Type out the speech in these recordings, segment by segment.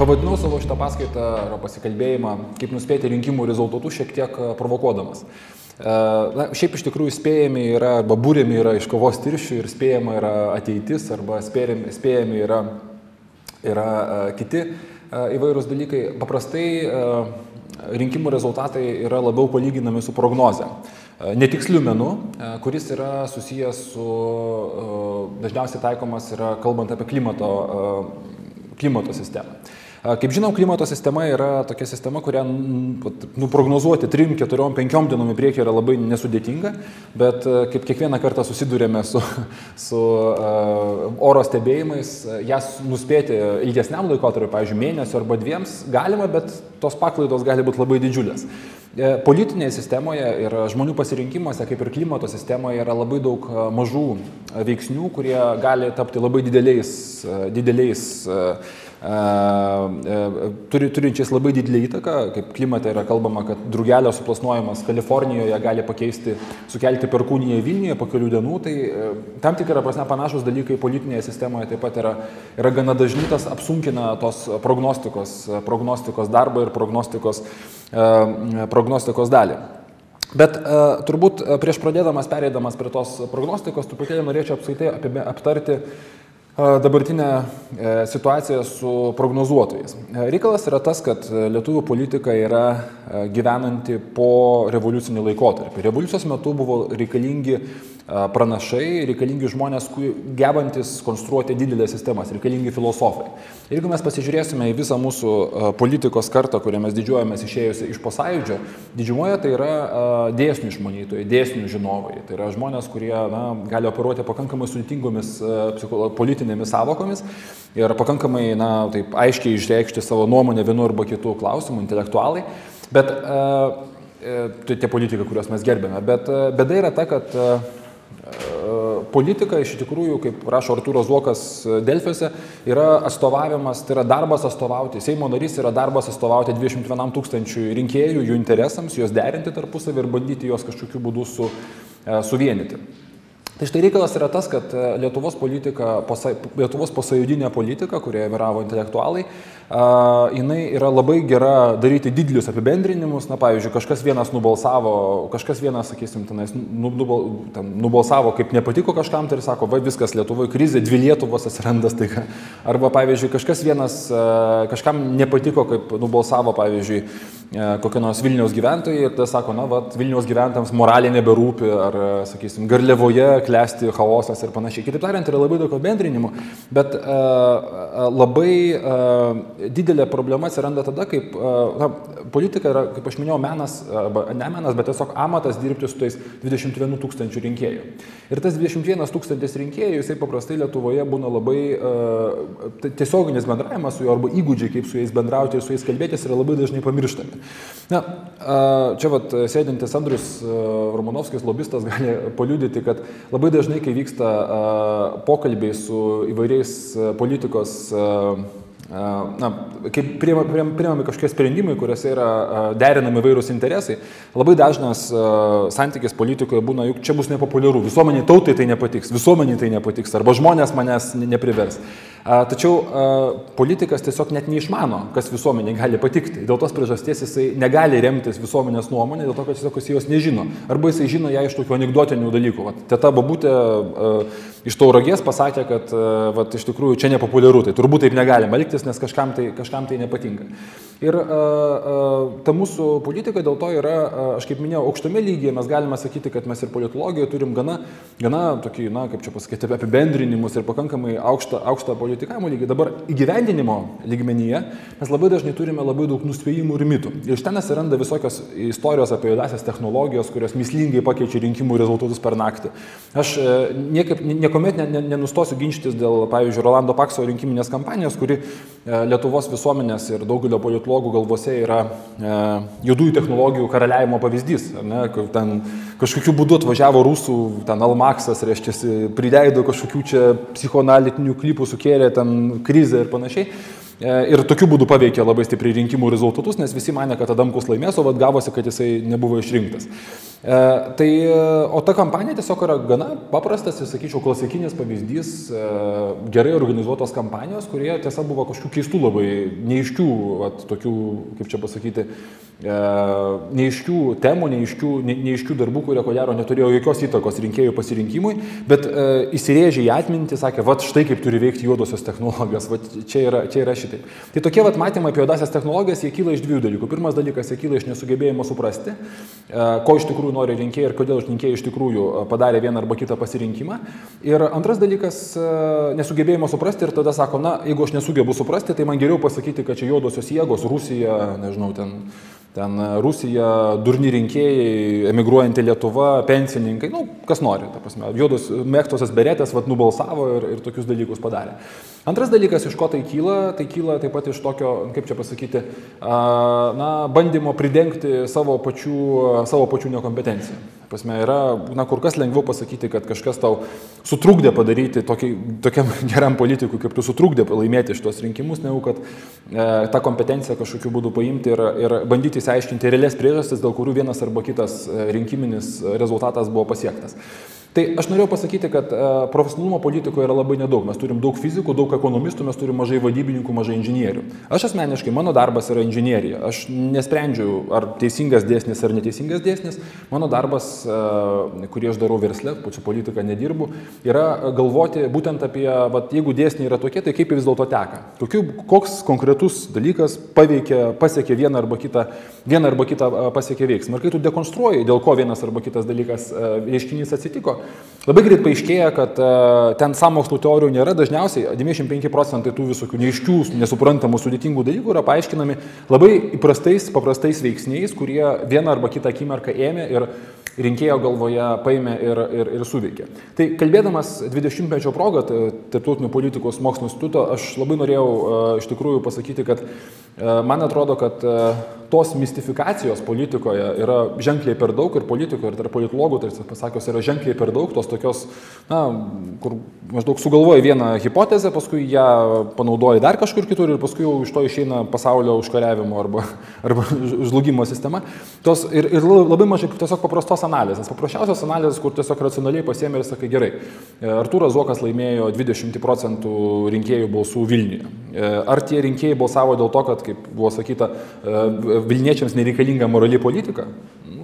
Pavadinau savo šitą paskaitą ar pasikalbėjimą, kaip nuspėti rinkimų rezultatus šiek tiek provokuodamas. Šiaip iš tikrųjų spėjami yra, arba būrėmi yra iš kovos tirščių ir spėjama yra ateitis, arba spėjami yra kiti įvairūs dalykai. Paprastai rinkimų rezultatai yra labiau palyginami su prognoze. Netikslių menų, kuris yra susijęs su, dažniausiai taikomas yra kalbant apie klimato sistemą. Kaip žinom, klimato sistema yra tokia sistema, kurią nuprognozuoti 3, 4, 5 dienom į priekį yra labai nesudėtinga, bet kaip kiekvieną kartą susidurėme su oro stebėjimais, jas nuspėti ilgesniam laikotarpiu, pavyzdžiui, mėnesio arba 2 galima, bet tos paklaidos gali būti labai didžiulės. Politinėje sistemoje ir žmonių pasirinkimuose, kaip ir klimato sistemoje, yra labai daug mažų veiksnių, kurie gali tapti labai dideliais turinčiais labai didelį įtaką, kaip klimate yra kalbama, kad drugelio suplasnojimas Kalifornijoje gali sukelti perkūniją Vilniuje po kelių dienų, tai tam tikrą prasme panašus dalykai politinėje sistemoje taip pat yra gana dažni, tas apsunkina tos prognostikos darbą ir prognostikos dalį. Bet turbūt prieš pereidamas prie tos prognostikos, truputėlį norėčiau apskritai aptarti dabartinę situaciją su prognozuotojais. Reikalas yra tas, kad lietuvių politika yra gyvenanti po revoliucinį laikotarpį. Revoliucijos metu buvo reikalingi pranašai, reikalingi žmonės, gebantis konstruoti didelės sistemas, reikalingi filosofai. Ir jeigu mes pasižiūrėsime į visą mūsų politikos kartą, kurią mes didžiuojamės išėjusi iš po Sąjūdžio, didžiumoje tai yra dėsnių išmanytojai, dėsnių žinovai. Tai yra žmonės, kurie gali operuoti pakankamai sudėtingomis politinėmis savokomis ir pakankamai taip aiškiai išreikšti savo nuomonę vienu arba kitų klausimų, intelektualai. Bet tie politikai, kuriuos mes gerbėme. Bet bėda yra ta, kad politika iš tikrųjų, kaip rašo Artūras Zuokas Delfiuose, yra atstovavimas, tai yra darbas atstovauti. Seimo narys yra darbas atstovauti 21 000 rinkėjų, jų interesams, juos derinti tarpusavį ir bandyti juos kažkokiu būdu suvienyti. Tai štai reikalas yra tas, kad Lietuvos posąjūdinė politika, kurioje vyravo intelektualai, jinai yra labai gera daryti didelius apibendrinimus. Pavyzdžiui, kažkas vienas nubalsavo, sakysim, nubalsavo, kaip nepatiko kažkam, tai ir sako, viskas Lietuvoje krizė, 2 Lietuvos atsiranda staiga. Arba, pavyzdžiui, kažkam nepatiko, kaip nubalsavo, pavyzdžiui, kokie nors Vilniaus gyventojai ir tai sako, Vilniaus gyventojams moraliai neberūpi, ar, sakysim, Garliavoje klesti chaosas ir panašiai. Kitaip tariant, yra labai daug apibendrinimų, bet labai didelė problema atsiranda tada, kaip politika yra, kaip aš minėjau, menas, ne menas, bet tiesiog amatas dirbti su tais 21 000 rinkėjų. Ir tas 21 000 rinkėjų, jisai paprastai Lietuvoje būna labai tiesioginis bendravimas su juo arba įgūdžiai, kaip su jais bendrauti ir su jais kalbėtis, yra labai dažnai pamirštami. Čia sėdintis Andrius Romanovskis, lobistas, gali paliudyti, kad labai dažnai, kai vyksta pokalbiai su įvairiais politikos, kai priimami kažkokie sprendimai, kuriuose yra derinami įvairūs interesai, labai dažnas santykis politikoje būna, juk čia bus nepopuliaru, visuomeniai tautai tai nepatiks, visuomeniai tai nepatiks, arba žmonės manęs neprivers. Tačiau politikas tiesiog net neišmano, kas visuomeniai gali patikti. Dėl tos priežasties jisai negali remtis visuomenės nuomonė, dėl to, kad tiesiog jis jos nežino. Arba jisai žino ją iš tokių anekdotinių dalykų. Teta Babutė iš Tauragės pasakė, kad iš tikrųjų čia nepopuliaru, tai turbūt taip negalima elgtis, nes kažkam tai nepatinka. Ir ta mūsų politika dėl to yra, aš kaip minėjau, aukštame lygyje mes galime sakyti, kad mes ir politologijoje turim gana tokį, kaip čia pasakyti, apibendrinimus ir pakankamai aukštą politikavimo lygį. Dabar įgyvendinimo lygmenyje mes labai dažnai turime labai daug nuspėjimų ir mitų. Ir iš ten atsiranda visokios istorijos apie juodasias technologijos, kurios mįslingai pakeičia rinkimų rezultatus per naktį. Aš niekuomet nenustosiu ginčytis dėl, pavyzdžiui, Rolando Pakso rinkiminės kampanijos, kuri Lietuvos visuomenės ir daugelio politologų galvose yra juodųjų technologijų karaliavimo pavyzdys. Kur ten kažkokiu būdu atvažiavo rusų, ten Almaksas, reiškia, prideido kažkokių čia psichoanalitinių klipų, sukėlė ten krizę ir panašiai. ir tokiu būdu paveikė labai stipriai rinkimų rezultatus, nes visi manė, kad Adamkus laimės, o gavosi, kad jisai nebuvo išrinktas. O ta kampanija tiesiog yra gana paprastas, sakyčiau, klasikinis pavyzdys gerai organizuotos kampanijos, kurie tiesa buvo kažkokių keistų labai neaiškių, tokių, kaip čia pasakyti, neaiškių temų, neaiškių darbų, kurie ko gero neturėjo jokios įtakos rinkėjų pasirinkimui, bet įsirėžė į atmintį, sakė, štai kaip turi veikti juodosios technologijos, čia yra šitaip. Tai tokie matymai apie juodasias technologijas, jie kyla iš dviejų dalykų. Pirmas dalykas, jie kyla iš nesugebėjimo suprasti, ko iš tikrųjų nori rinkėjai ir kodėl rinkėjai iš tikrųjų padarė vieną arba kitą pasirinkimą. Ir antras dalykas, nesugebėjimo suprasti ir tada sako, jeigu aš nesugebu suprasti, tai man geriau pasakyti, kad čia juodosios jėgos, Rusija, nežinau, ten Rusija, durni rinkėjai, emigruojanti Lietuva, pensininkai, kas nori, ta prasme, juodos mėgstosios beretės, nubalsavo ir tokius dalykus padarė. Antras dalykas, iš ko tai kyla taip pat iš tokio, kaip čia pasakyti, bandymo pridengti savo pačių nekompetenciją. Prasme, yra kur kas lengviau pasakyti, kad kažkas tau sutrukdė padaryti tokiam geram politikui, kaip tu sutrukdė laimėti šitos rinkimus, negu kad tą kompetenciją kažkokiu būdu paimti ir bandyti įsiaiškinti realias priežastis, dėl kurių vienas arba kitas rinkiminis rezultatas buvo pasiektas. Tai aš norėjau pasakyti, kad profesionalumo politikoje yra labai nedaug. Mes turim daug fizikų, daug ekonomistų, mes turim mažai vadybininkų, mažai inžinierių. Aš asmeniškai, mano darbas yra inžinierija. Aš nesprendžiu, ar teisingas dėsnis ar neteisingas dėsnis. Mano darbas, kurį aš darau versle, pačiu politiką nedirbu, yra galvoti būtent apie, jeigu dėsniai yra tokie, tai kaip vis dėlto teka. Koks konkretus dalykas pasiekė vieną arba kitą pasiekė veiksmą. Ir kai tu dekonstruoji, dėl ko vienas arba kitas dalykas reiškinys atsitiko, labai greit paaiškėja, kad ten sąmokslų teorijų nėra, dažniausiai 95% tų visokių neaiškių, nesuprantamų, sudėtingų dalykų yra paaiškinami labai paprastais veiksniais, kurie vieną arba kitą akimirką ėmė ir rinkėjo galvoje paėmė ir suveikė. Tai kalbėdamas 20-mečio progą, Tarptautinių politikos mokslo instituto, aš labai norėjau iš tikrųjų pasakyti, kad man atrodo, kad tos mistifikacijos politikoje yra ženkliai per daug ir politikoje, ir tarp politologų, tai pasakius, yra ženkliai per daug tos tokios, kur maždaug sugalvoji vieną hipotezę, paskui ją panaudoji dar kažkur kitur ir paskui jau iš to išeina pasaulio užkariavimo arba žlugimo sistema. Ir labai mažai tiesiog paprastos analizės. Paprasčiausios analizės, kur tiesiog racionaliai pasiėmė ir sakai, gerai, Artūras Zuokas laimėjo 20% rinkėjų balsų Vilniuje. Ar tie rinkėjai balsavo dėl to, kad, kaip buvo sakyta, Vilniečiams nereikalinga morali politika?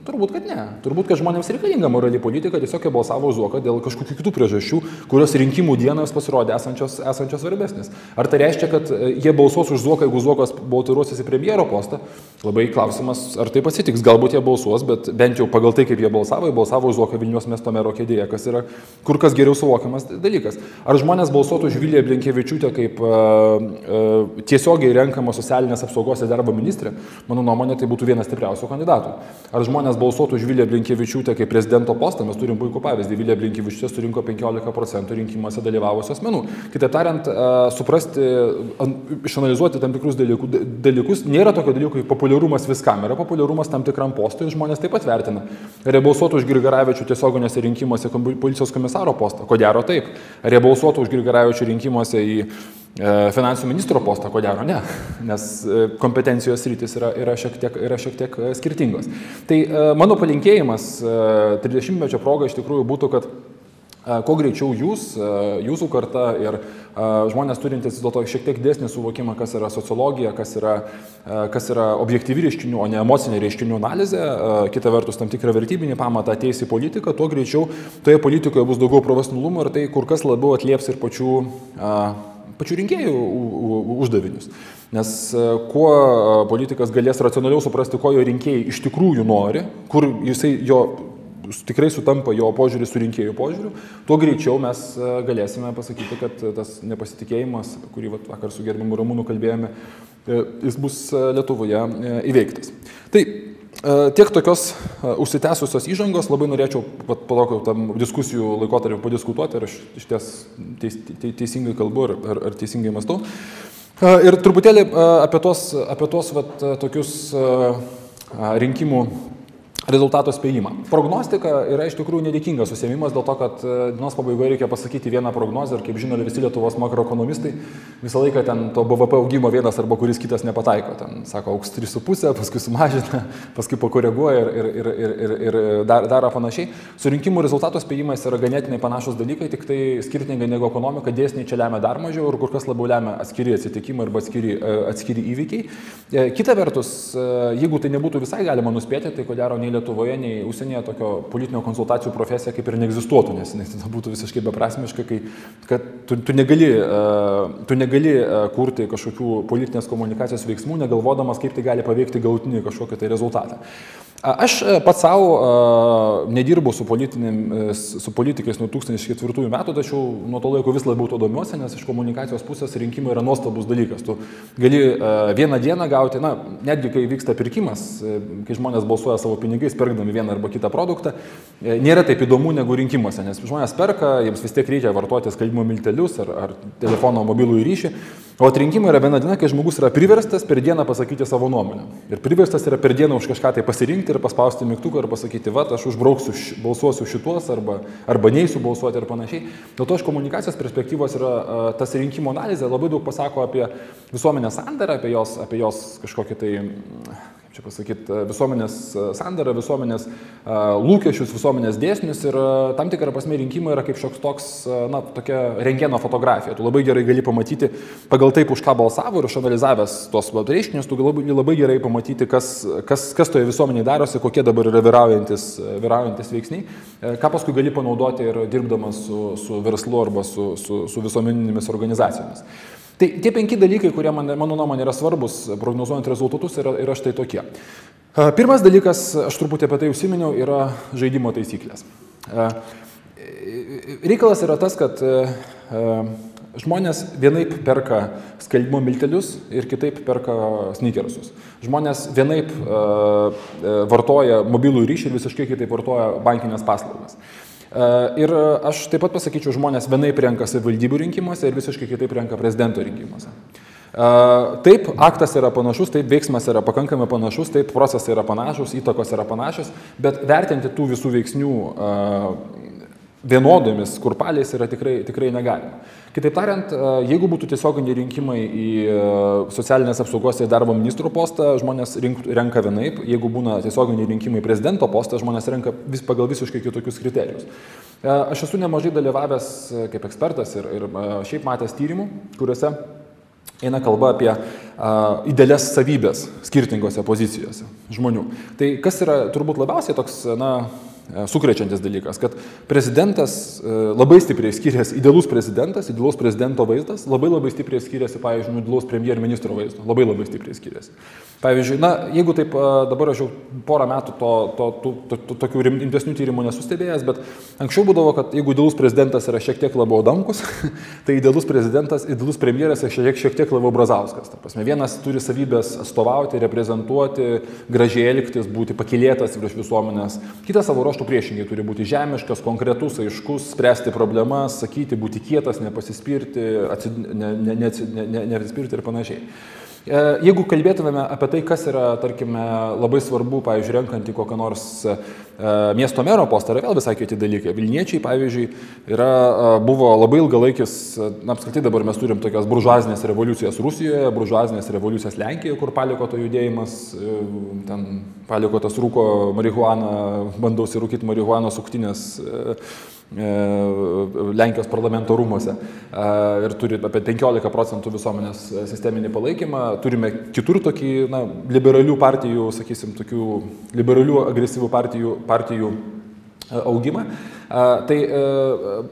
Turbūt, kad ne. Turbūt, kad žmonėms reikalinga morali politika, tiesiog jie balsavo Zuoką dėl kažkokių kitų priežasčių, kurios rinkimų dienos pasirodė esančios svarbesnės. Ar tai reiškia, kad jie balsuos už Zuoką, jeigu Zuokas baltiruosis į premjero postą? Labai klausimas, ar tai pasitiks. Galbūt jie balsuos, bet bent jau pagal tai, kaip jie balsavo už Zuoką Vilniaus miesto mero kėdėje, kas yra kur kas geriau suvokiamas dalykas. Ar žmonės balsuotų už Viliją Blinkevičiūtę kaip tiesiogiai renkama socialinės apsaugos ir darbo ministrė? Mano nuomonė, tai būtų vienas stipriausių kandidatų. Ar žmonės balsuotų už Viliją Blinkevičiūtę kaip prezidento postą? Mes turim puikų pavyzdį. Vilija Blinkevičiūtė surinko 15% rinkimuose dalyvavusių asmenų. Kitaip tariant, suprasti, išanalizuoti tam tikrus dalykus, nėra tokio dalyko kaip populiarumas viskam, yra populiarumas tam tikram postui ir žmonės taip pat vertina. Ar jie balsuotų už Grigaravičių tiesioginėse rinkimuose policijos komisaro postą? Ko gero taip. Ar jie balsuotų už Grigaravičių rinkimuose į finansų ministro postą? Ko gero ne, nes kompetencijos rytis yra šiek tiek skirtingos. Tai mano palinkėjimas 30-mečio proga iš tikrųjų būtų, kad kuo greičiau jūsų karta ir žmonės turintys dėl to šiek tiek didesnį suvokimą, kas yra sociologija, kas yra objektyvi reiškinių, o ne emocinė reiškinių analizė, kita vertus tam tikrą vertybinį pamatą ateis į politiką, tuo greičiau toje politikoje bus daugiau profesionalumo ir tai kur kas labiau atlieps ir pačių rinkėjų uždavinius. Nes kuo politikas galės racionaliau suprasti, ko jo rinkėjai iš tikrųjų nori, kur jisai tikrai sutampa jo požiūrį su rinkėjų požiūriu, tuo greičiau mes galėsime pasakyti, kad tas nepasitikėjimas, kurį vakar su gerbiamu Ramūnu kalbėjome, jis bus Lietuvoje įveiktas. Tai tiek tokios užsitęsusios įžangos, labai norėčiau po tokio tam diskusijų laikotarpio padiskutuoti, ar aš iš ties teisingai kalbu, ar teisingai mąstau. Ir truputėlį apie tos tokius rinkimų rezultato spėjimą. Prognostika yra iš tikrųjų nedėkingas užsiėmimas dėl to, kad dienos pabaigoje reikia pasakyti vieną prognozę ir kaip žino visi Lietuvos makroekonomistai, visą laiką ten to BVP augimo vienas arba kuris kitas nepataiko. Ten sako, augs 3,5, paskui sumažina, paskui pakoreguoja ir daro panašiai. Surinkimų rezultato spėjimas yra ganėtinai panašus dalykai, tik tai skirtingai negu ekonomika, dėsniai čia lemia dar mažiau ir kur kas labiau lemia atskiri atsitikimai arba atskiri įvykiai. Kita vertus, jeigu tai nebūtų visai galima nuspėti, tai ko gero nei Lietuvoje, nei užsienyje tokio politinio konsultacijų profesija kaip ir neegzistuotų, nes tai būtų visiškai beprasmiška, kad tu negali kurti kažkokių politinės komunikacijos veiksmų, negalvodamas, kaip tai gali paveikti galutinį kažkokį tai rezultatą. Aš pats savo nedirbu su politikais nuo 2004 metų, tačiau nuo to laiko vis labiau to domiuosi, nes iš komunikacijos pusės rinkimai yra nuostabus dalykas. Tu gali vieną dieną gauti, netgi kai vyksta pirkimas, kai žmonės balsuoja savo pinigais, pirkdami vieną arba kitą produktą, nėra taip įdomu negu rinkimuose, nes žmonės perka, jiems vis tiek reikia vartoti skalbimo miltelius ar telefono mobilų ryšį. O atrinkimai yra viena diena, kai žmogus yra priverstas per dieną pasakyti savo nuomonę. Ir priverstas yra per dieną už kažką tai pasirinkti ir paspausti mygtuką ir pasakyti, va, aš balsuosiu šituos arba neisiu balsuoti ir panašiai. Dėl to iš komunikacijos perspektyvos yra tas rinkimo analizė labai daug pasako apie visuomenės sandarą, apie jos kažkokį tai, kaip čia pasakyti, visuomenės sandarą, visuomenės lūkesčius, visuomenės dėsnius ir tam tikrą prasme rinkimai yra kaip šioks toks, tokia rentgeno fotografija. Tu labai gerai gali pamatyti pagal taip, už ką balsavo ir išanalizavęs tuos reiškinius, tu gali labai gerai pamatyti, kas toje visuomenėje darosi, kokie dabar yra vyraujantis veiksniai, ką paskui gali panaudoti ir dirbdamas su verslu arba su visuomeninėmis organizacijomis. Tai tie 5 dalykai, kurie mano nuomonė yra svarbus prognozuojant rezultatus, yra štai tokie. Pirmas dalykas, aš truputį apie tai užsiminiau, yra žaidimo taisyklės. Reikalas yra tas, kad žmonės vienaip perka skalbimo miltelius ir kitaip perka sneakersus. Žmonės vienaip vartoja mobilų ryšį ir visiškai kitaip vartoja bankinės paslaugas. Ir aš taip pat pasakyčiau, žmonės vienaip renka savivaldybių rinkimuose ir visiškai kitaip renka prezidento rinkimuose. Taip, aktas yra panašus, taip, veiksmas yra pakankamai panašus, taip, procesai yra panašus, įtakos yra panašios, bet vertinti tų visų veiksnių vienodomis kurpaliais yra tikrai negalima. Kitaip tariant, jeigu būtų tiesioginiai rinkimai į socialinės apsaugos ir darbo ministro postą, žmonės renka vienaip, jeigu būna tiesioginiai rinkimai į prezidento postą, žmonės renka pagal visiškai kitokius kriterijus. Aš esu nemažai dalyvavęs kaip ekspertas ir šiaip matęs tyrimų, kuriuose eina kalba apie idealias savybės skirtingose pozicijose žmonių. Tai kas yra turbūt labiausiai toks, sukrečiantis dalykas, kad prezidentas labai stipriai skiriasi, idealus prezidento vaizdas labai stipriai skiriasi, pavyzdžiui, idealaus premjerministro vaizdo, labai stipriai skiriasi. Pavyzdžiui, jeigu taip dabar aš jau porą metų tokių rimtesnių tyrimų nesustebėjęs, bet anksčiau būdavo, kad jeigu idealus prezidentas yra šiek tiek labiau Adamkus, tai idealus premjeras yra šiek tiek labiau Brazauskas. Ta prasme, vienas turi savybės atstovauti, reprezentuoti, gražiai elgtis, būti pakylėtas virš visuomenės, kitas savo ruožtų priešingai turi būti žemiškas, konkretus, aiškus, spręsti problemas, sakyti, būti kietas, nepasispirti, neatsispirti ir panašiai. Jeigu kalbėtumėme apie tai, kas yra, tarkime, labai svarbu, pavyzdžiui, renkant į kokią nors miesto mero postą, yra vėl visai kiti dalykai. Vilniečiai, pavyzdžiui, buvo labai ilgalaikis, apskritai dabar mes turim tokias buržuazinės revoliucijas Rusijoje, buržuazinės revoliucijas Lenkijoje, kur paliko to judėjimas, ten paliko tas rūko marihuaną, bandausi rūkyti marihuanos suktinės Lenkijos parlamento rūmose ir turi apie 15% visuomenės sisteminį palaikymą. Turime kitur tokį liberalių partijų, sakysim, tokių liberalių agresyvių partijų augimą. Tai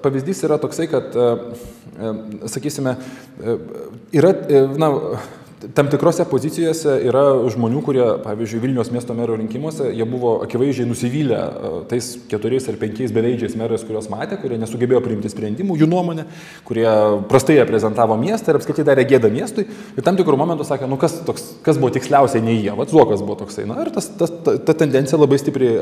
pavyzdys yra toksai, kad, sakysime, yra tam tikrose pozicijose yra žmonių, kurie, pavyzdžiui, Vilniaus miesto mero rinkimuose, jie buvo akivaizdžiai nusivylę tais 4 ar 5 beveidžiais merais, kuriuos matė, kurie nesugebėjo priimti sprendimų, jų nuomonė, kurie prastai reprezentavo miestą ir apskritai darė gėdą miestui. Ir tam tikrų momentų sakė, kas buvo tiksliausiai nei jie, Zuokas buvo toksai. Ir ta tendencija labai stipriai,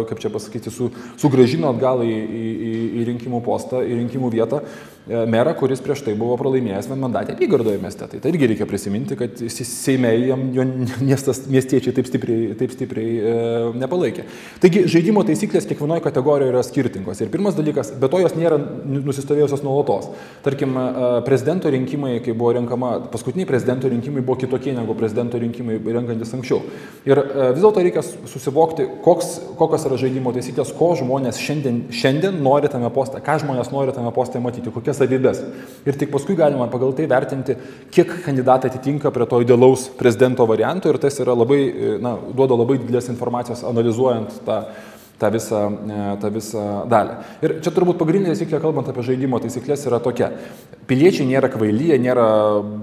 kaip čia pasakyti, sugrąžino atgal į rinkimų postą, į rinkimų vietą merą, kuris prieš tai buvo pralaimėjęs vienmandatę apygardoje mieste. Tai irgi reikia prisiminti, priminti, kad Seime jo miestiečiai taip stipriai nepalaikė. Taigi žaidimo taisyklės kiekvienoje kategorijoje yra skirtingos. Ir pirmas dalykas, be to jos nėra nusistovėjusios nuolatos. Tarkim, prezidento rinkimai, kai buvo renkama, paskutiniai prezidento rinkimai buvo kitokie negu prezidento rinkimai renkantis anksčiau. Ir vis dėlto reikia susivokti, kokios yra žaidimo taisyklės, ko žmonės šiandien nori tame poste, ką žmonės nori tame poste matyti, kokias savybes. Ir tik paskui galima pagal tai vertinti, kiek kandidatai atitinka prie to idealaus prezidento varianto ir tas yra labai, duoda labai didelės informacijos analizuojant tą visą dalį. Ir čia turbūt pagrindinė taisyklė, kalbant apie žaidimo taisyklės, yra tokia. Piliečiai nėra kvaili, jie nėra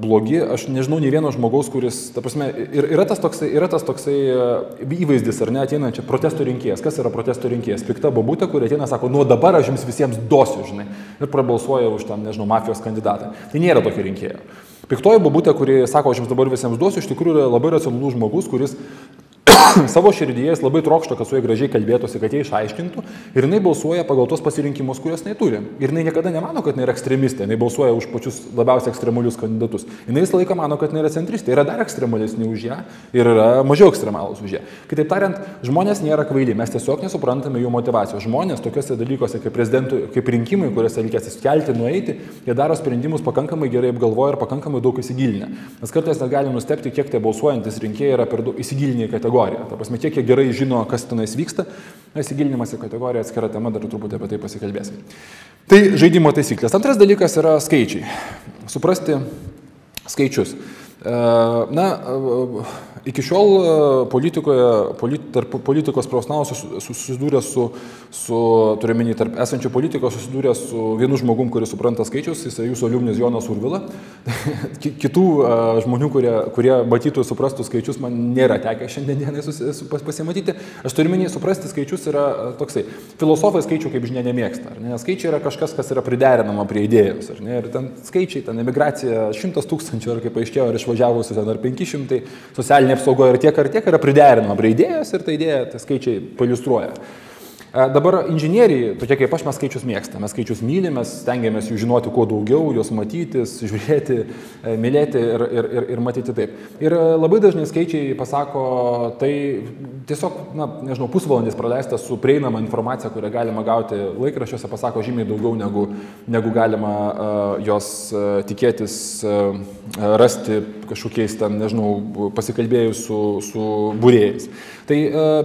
blogi. Aš nežinau nei vieno žmogaus, kuris, ta prasme, yra tas toksai įvaizdis, ar ne, ateina čia protesto rinkėjas. Kas yra protesto rinkėjas? Pikta bobutė, kuri ateina, sako, nuo dabar aš jums visiems duosiu, žinai, ir prabalsuoja už tam, nežinau, mafijos kandidatą. Tai nėra tokio rinkėjo. Piktoji bobutė, kuri sako, aš jums dabar visiems duosiu, iš tikrųjų yra labai racionalus žmogus, kuris savo širdyje labai trokšta, kad su jie gražiai kalbėtųsi, kad jie išaiškintų ir jinai balsuoja pagal tos pasirinkimus, kuriuos jinai turi. Ir jinai niekada nemano, kad jinai yra ekstremistė, jinai balsuoja už pačius labiausiai ekstremalius kandidatus. Jinai visą laiką mano, kad jinai yra centristė, yra dar ekstremalesnė už ją ir yra mažiau ekstremalus už ją. Kitaip tariant, žmonės nėra kvaili, mes tiesiog nesuprantame jų motyvacijos. Žmonės tokiuose dalykuose kaip rinkimai, kuriuose reikės įskelti, nueiti, jie daro sprendimus pakankamai gerai apgalvoję ir pakankamai daug įsigilinę. Mes kartais net galime nustebti, kiek tie balsuojantis rinkėjai yra per daug įsigilinę į kategoriją. Ta prasme, kiek jie gerai žino, kas tenais vyksta, įsigilinimas į kategoriją atskira tema, dar truputį apie tai pasikalbėsim. Tai žaidimo taisyklės. Antras dalykas yra skaičiai. Suprasti skaičius. Iki šiol tarp politikos profesionalų susidūrė turiu omeny, tarp esančių politikos susidūrė su vienu žmogum, kuris supranta skaičius, jis jūsų aliumnis Jonas Urvila. Kitų žmonių, kurie matytų, suprastų skaičius, man nėra tekę šiandienai pasimatyti. Aš turiu omeny, suprasti skaičius yra toksai. Filosofai skaičių, kaip žinia, nemėgsta. Skaičiai yra kažkas, kas yra priderinama prie idėjos. Ir ten skaičiai, ten emigracija 100 000, ar kaip aiškėjo, ar išvažiavusių ten ar 500, socialinė apsaugoje ir tiek yra priderinama prie idėjos ir ta idėja, tai skaičiai pailiustruoja. Dabar inžinieriai, tokie kaip aš, mes skaičius mėgstame, mes skaičius mylim, mes stengiamės jų žinoti kuo daugiau, juos matytis, žiūrėti, mylėti ir matyti taip. Ir labai dažnai skaičiai pasako, tai tiesiog, nežinau, pusvalandis praleistas su prieinama informacija, kurią galima gauti laikraščiuose, pasako žymiai daugiau negu galima jos tikėtis rasti kažkokiais ten, nežinau, pasikalbėjus su būrėjais. Tai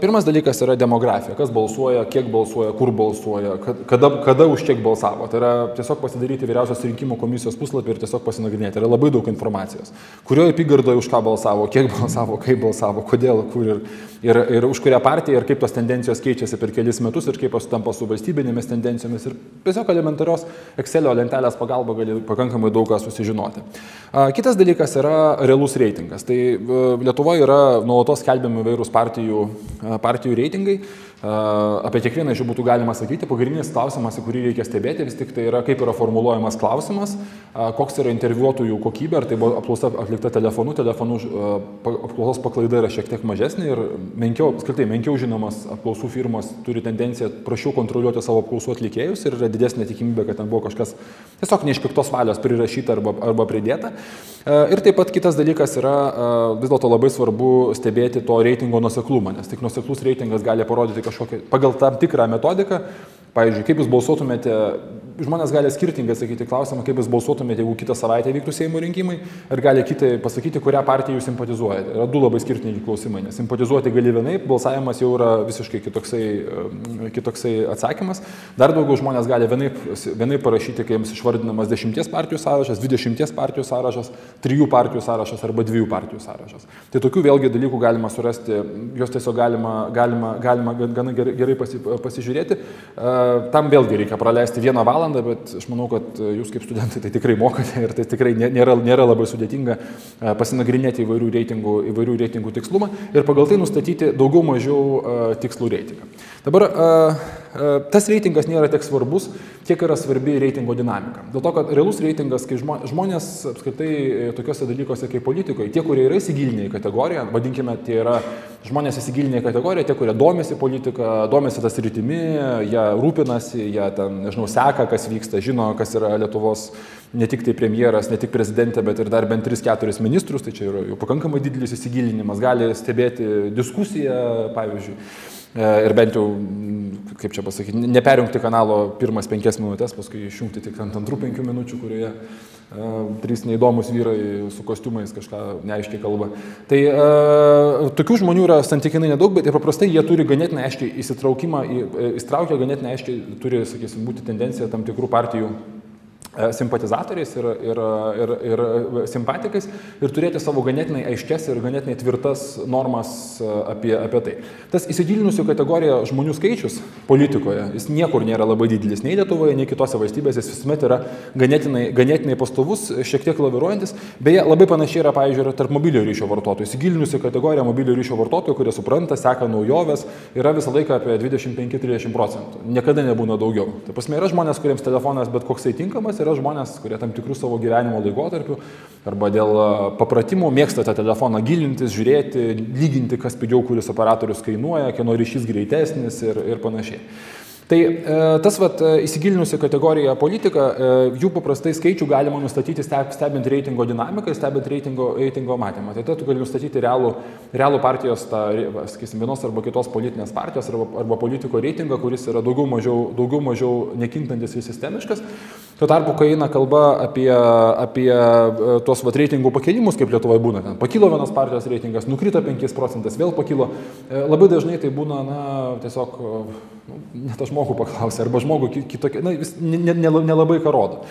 pirmas dalykas yra demografija, kas balsuoja, kiek balsuoja, kur balsuoja, kada už kiek balsavo. Tai yra tiesiog pasidaryti vyriausios rinkimų komisijos puslapį ir tiesiog pasinagrinėti. Tai yra labai daug informacijos. Kurioje apygardoje už ką balsavo, kiek balsavo, kaip balsavo, kodėl, kur ir už kurią partiją ir kaip tos tendencijos keičiasi per kelis metus ir kaip jos tampa su valstybinėmis tendencijomis. Ir tiesiog elementarios Excelio lentelės pagalba gali pakankamai daug ką susižinoti. Kitas dalykas yra realus reitingas. Tai Lietuvoje yra nuolatos skelbiami įvairūs partijų reitingai. Apie kiekvieną iš jų būtų galima sakyti. Pagrindinis klausimas, į kurį reikia stebėti, vis tik tai yra, kaip yra formuluojamas klausimas, koks yra interviuotojų kokybė, ar tai buvo apklausa atlikta telefonu apklausos paklaida yra šiek tiek mažesnė ir menkiau žinomas apklausų firmos turi tendenciją prašiau kontroliuoti savo apklausų atlikėjus ir yra didesnė tikimybė, kad ten buvo kažkas tiesiog ne iš piktos valios prirašyta arba pridėta. Ir taip pat kitas dalykas yra vis dėlto labai svarbu stebėti to reitingo nuoseklumą, nes tik nuoseklus reitingas gali parodyti kažkokią, pagal tam tikrą metodiką, pavyzdžiui, kaip jūs balsuotumėte, žmonės gali skirtingai sakyti klausimą, kaip jūs balsuotumėte, jeigu kitą savaitę vyktų Seimo rinkimai, ir gali kitai pasakyti, kurią partiją jūs simpatizuojate. Yra du labai skirtingi klausimai, nes simpatizuoti gali vienaip, balsavimas jau yra visiškai kitoksai atsakymas. Dar daugiau žmonės gali vienaip parašyti, kai jiems išvardinamas 10 partijų sąrašas, 20 partijų sąrašas, 3 partijų sąrašas arba 2 partijų sąrašas. Tai tokių vėlgi dalykų galima surasti, jos tiesiog galima gana gerai pasižiūrėti. Tam vėlgi reikia praleisti 1 valandą, bet aš manau, kad jūs kaip studentai tai tikrai mokate ir tai tikrai nėra labai sudėtinga pasinagrinėti įvairių reitingų tikslumą ir pagal tai nustatyti daugiau mažiau tikslų reitingą. Dabar tas reitingas nėra tiek svarbus, kiek yra svarbi reitingo dinamika. Dėl to, kad realus reitingas, kai žmonės apskritai tokiuose dalykuose kaip politikoje, tie, kurie yra įsigilinę į kategoriją, vadinkime, tie yra žmonės įsigilinę į kategoriją, tie, kurie domisi politika, domisi tas rytimi, jie rūpinasi, jie ten, nežinau, seka, kas vyksta, žino, kas yra Lietuvos ne tik tai premjeras, ne tik prezidentė, bet ir dar bent 3-4 ministrus, tai čia yra jau pakankamai didelis įsigilinimas, gali stebėti diskusiją, pavyzdžiui, ir bent jau, kaip čia pasakyti, neperjungti kanalo pirmas 5 minutės, paskui išjungti tik ant antrų 5 minučių, kurioje 3 neįdomus vyrai su kostiumais kažką neaiškiai kalba. Tai tokių žmonių yra santykinai nedaug, bet ir paprastai jie turi ganėtinai aiškiai įsitraukia ganėtinai aiškiai, turi, sakysim, būti tendencija tam tikrų partijų simpatizatoriais ir simpatikais ir turėti savo ganėtinai aiškes ir ganėtinai tvirtas normas apie tai. Tas įsigilinusių kategoriją žmonių skaičius politikoje, jis niekur nėra labai didelis, nei Lietuvoje, nei kitose valstybėse, jis visuomet yra ganėtinai pastovus, šiek tiek laviruojantis. Beje, labai panašiai yra, pavyzdžiui, tarp mobiliojo ryšio vartotojų. Įsigilinusių kategorija mobiliojo ryšio vartotojų, kurie supranta, seka naujoves, yra visą laiką apie 25-30%. Niekada nebūna daugiau. Tai prasme, yra žmonės, kuriems telefonas bet koksai tinkamas, yra žmonės, kurie tam tikrų savo gyvenimo laikotarpių arba dėl papratimo mėgsta tą telefoną gilintis, žiūrėti, lyginti, kas pigiau, kuris operatorius kainuoja, kieno ryšys greitesnis ir panašiai. Tai tas įsigilinusi kategorija politika, jų paprastai skaičių galima nustatyti stebint reitingo dinamiką, stebint reitingo matymą. Tai tu gali nustatyti realų partijos, sakysim, vienos arba kitos politinės partijos arba politiko reitingą, kuris yra daugiau mažiau nekintantis ir sistemiškas. Tuo tarpu, kai eina kalba apie tuos reitingų pakėlimus, kaip Lietuvoje būna, ten pakilo vienos partijos reitingas, nukrito 5%, vėl pakilo, labai dažnai tai būna, tiesiog, net aš žmogų paklausė, arba žmogų kitokia, jis nelabai ką rodo.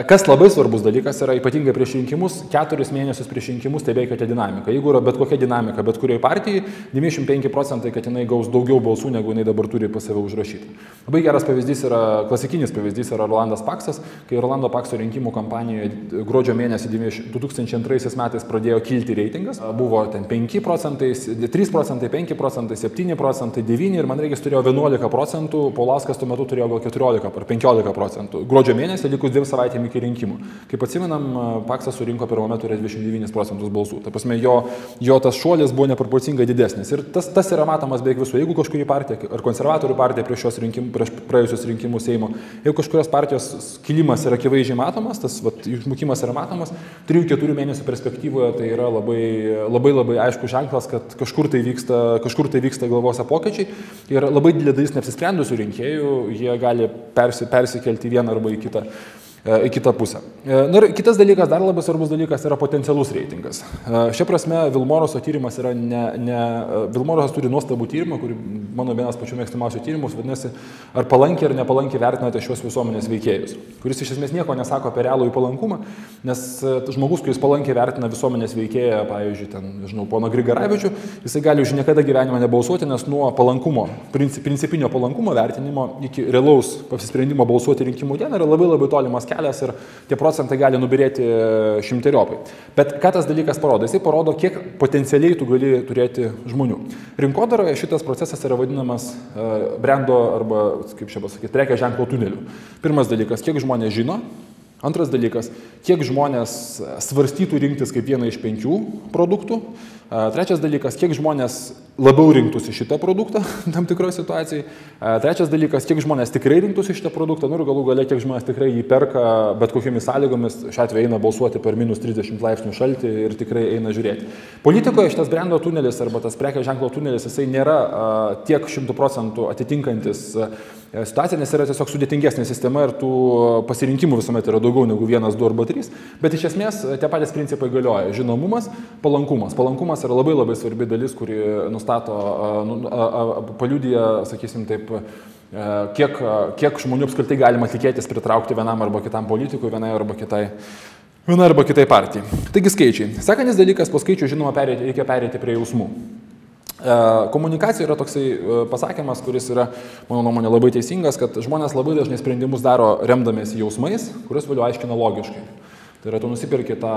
Kas labai svarbus dalykas yra, ypatingai prieš rinkimus, 4 mėnesius prieš rinkimus stebėkite dinamiką. Jeigu yra bet kokia dinamika, bet kuriai partijai, 95%, kad jinai gaus daugiau balsų, negu jinai dabar turi pas save užrašyti. Labai geras pavyzdys yra, klasikinis pavyzdys yra Rolandas Paksas, kai Rolando Pakso rinkimų kampanijoje gruodžio mėnesį 2002 metais pradėjo kilti reitingas. Buvo ten 5%, 3%, 5%, 7%, 9% ir man reikės turėjo 11%, Paulauskas tuo metu turėjo gal 14 ar 15%. Gruodžio mėnesį likus 2 savaitės iki rinkimų. Kaip atsimenam, Paksas surinko pirmame ture 29% balsų. Ta prasme, jo tas šuolis buvo neproporcingai didesnis. Ir tas yra matomas beveik visų. Jeigu kažkuri partija, ar konservatorių partija prieš praėjusius rinkimus Seimo, jeigu kažkurios partijos kilimas yra akivaizdžiai matomas, tas išmukimas yra matomas, 3-4 mėnesių perspektyvoje tai yra labai aiškus ženklas, kad kažkur tai vyksta galvose pokyčiai ir labai didelė dalis neapsisprendusių rinkėjų, jie gali persikelti vieną arba į kitą pusę. Na ir kitas dalykas, dar labai svarbus dalykas yra potencialus reitingas. Šia prasme, Vilmoruso tyrimas yra Vilmorusas turi nuostabų tyrimą, kurį mano vienas pačių mėgstamiausių tyrimus vadinasi, ar palankiai ar nepalankiai vertinate šios visuomenės veikėjus, kuris iš esmės nieko nesako apie realų įpalankumą, nes žmogus, kuris palankiai vertina visuomenės veikėją, pavyzdžiui, poną Grigaravičių, jisai gali už niekada gyvenimą nebalsuoti, nes nuo palankumo, principinio palankumo vertinimo iki realaus apsisprendimo balsuoti rinkimų dieną yra labai tolimas kelias ir tie procentai gali nubirėti šimteriopai. Bet ką tas dalykas parodo? Jisai parodo, kiek potencialiai tu gali turėti žmonių. Rinkodaroje šitas procesas yra vadinamas brendo arba, kaip čia pasakyti, prekės ženklo tuneliu. Pirmas dalykas, kiek žmonės žino. Antras dalykas, kiek žmonės svarstytų rinktis kaip vieną iš 5 produktų. Trečias dalykas, kiek žmonės labiau rinktųsi šitą produktą tam tikroje situacijai. Trečias dalykas, kiek žmonės tikrai rinktųsi šitą produktą, ir galų gale, kiek žmonės tikrai jį perka bet kokiamis sąlygomis, šiuo atveju eina balsuoti per minus 30 laipsnių šaltį ir tikrai eina žiūrėti. Politikoje šitas brendo tunelis arba tas prekės ženklo tunelis, jisai nėra tiek 100% atitinkantis situaciją, nes yra tiesiog sudėtingesnė sistema ir tų pasirinkimų visuomet yra daugiau negu 1, 2 arba 3, bet iš esmės tie patys principai galioja. Žinomumas, palankumas. Palankumas yra labai svarbi dalis, kuri nustato, paliudija, sakysim taip, kiek žmonių apskritai galima tikėtis pritraukti vienam arba kitam politikui, vienai arba kitai partijai. Taigi skaičiai. Sekantis dalykas, po skaičių, žinoma, reikia pereiti prie jausmų. Komunikacija yra toksai pasakymas, kuris yra, mano nuomonė, labai teisingas, kad žmonės labai dažnai sprendimus daro remdamiesi jausmais, kuriuos vėliau aiškina logiškai. Tai yra, tu nusipirki tą